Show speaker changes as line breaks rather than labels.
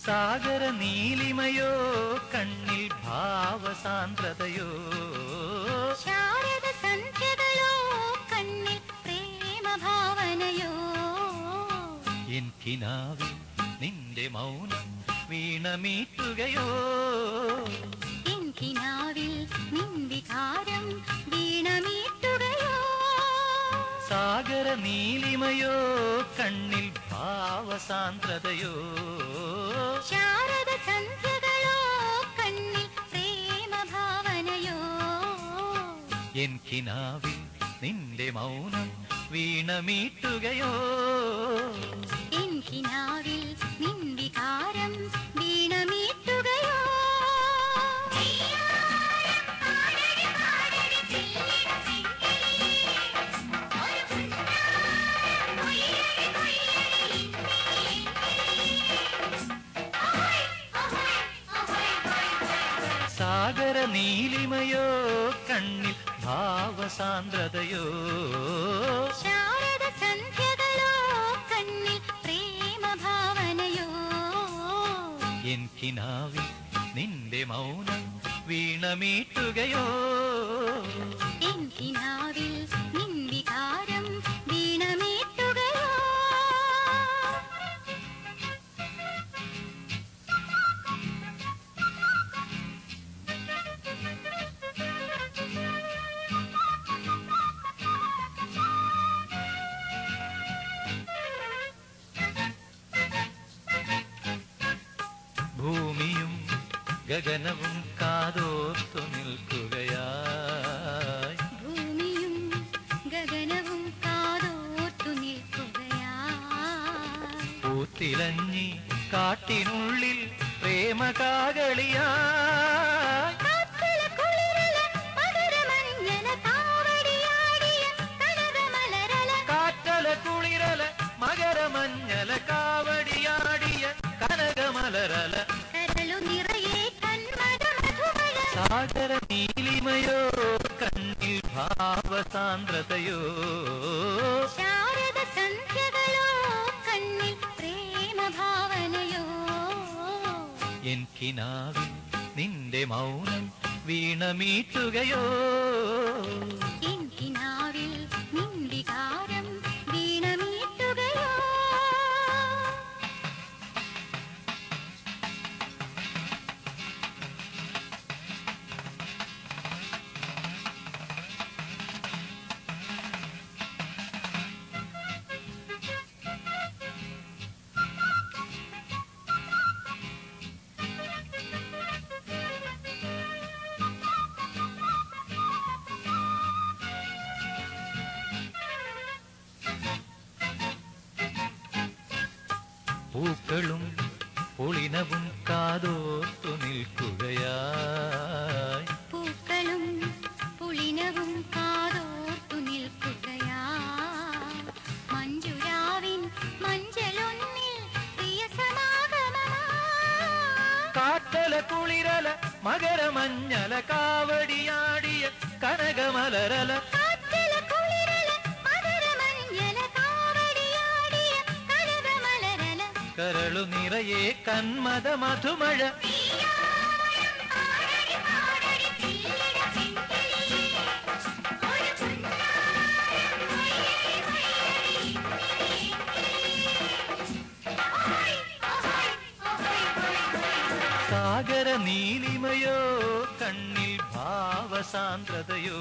സാഗര നീലിമയോ കണ്ണിൽ ഭാവസാന്ദ്രതയോ
ശാരദ സന്ധ്യകളോ കണ്ണിൽ പ്രേമഭാവനയോ
എൻ കിനാവിൽ നിന്റെ മൗനം വീണമീട്ടുകയോ
എൻ കിനാവിൽ നിൻ വികാരം വീണമീട്ടുകയോ
സാഗര നീലിമയോ കണ്ണിൽ ഭാവസാന്ദ്രതയോ
ശാരദ സന്ധ്യകളോ കണ്ണിൽ പ്രേമഭാവനയോ
എൻ കിനാവിൽ നിന്റെ മൗനം വീണമീട്ടുകയോ
എൻ കിനാവിൽ നിൻ വികാരം വീണമീട്ടുകയോ
സാഗര നീലിമയോ കണ്ണിൽ ഭാവസാന്ദ്രതയോ
ശാരദ സന്ധ്യകളോ കണ്ണിൽ പ്രേമഭാവനയോ
എൻ കിനാവിൽ നിന്റെ മൗനം വീണമീട്ടുകയോ
എൻ കിനാവിൽ നിൻ വികാരം വീണമീട്ടുകയോ
ഭൂമിയും ഗഗനവും കാതോർത്തു നിൽക്കുകയായി
ഭൂമിയും ഗഗനവും കാതോർത്തു നിൽക്കുകയായി
പൂത്തിലഞ്ഞി കാട്ടിനുള്ളിൽ പ്രേമകാകളിയായി
കാറ്റിലെ കുളിരല മധുരമഞ്ഞന കാവടിയാടിയ കനകമലരല
കാറ്റല കുളിരല മകരമഞ്ഞല കാവടിയാടിയ കനകമലരല
കരളു നിറയെ കന്മദ മധുമഴ
സാഗര നീലിമയോ കണ്ണിൽ ഭാവസാന്ദ്രതയോ
ശാരദ സന്ധ്യകളോ കണ്ണിൽ പ്രേമഭാവനയോ
എൻ കിനാവിൽ നിന്റെ മൗനം വീണമീട്ടുകയോ
എൻ കിനാവിൽ നിൻ വികാരം വീണമീട്ടുകയോ
പൂക്കളും പുളിനവും കാതോർത്തു നിൽക്കുകയായി
പൂക്കളും പുളിനവും കാതോർത്തു നിൽക്കുകയാ മഞ്ജുരാവിൻ മഞ്ചലൊന്നിൽ പ്രിയ സമാഗമമാ
കാറ്റല കുളിരല മകരമഞ്ഞല കാവടിയാടിയ കനകമലരല
കാറ്റിലെ കുളിരല മധുരമഞ്ഞല കാവടിയാടിയ കനകമലരല
കരളു നിറയെ കന്മദ മധുമഴ സാഗര നീലിമയോ കണ്ണിൽ ഭാവസാന്ദ്രതയോ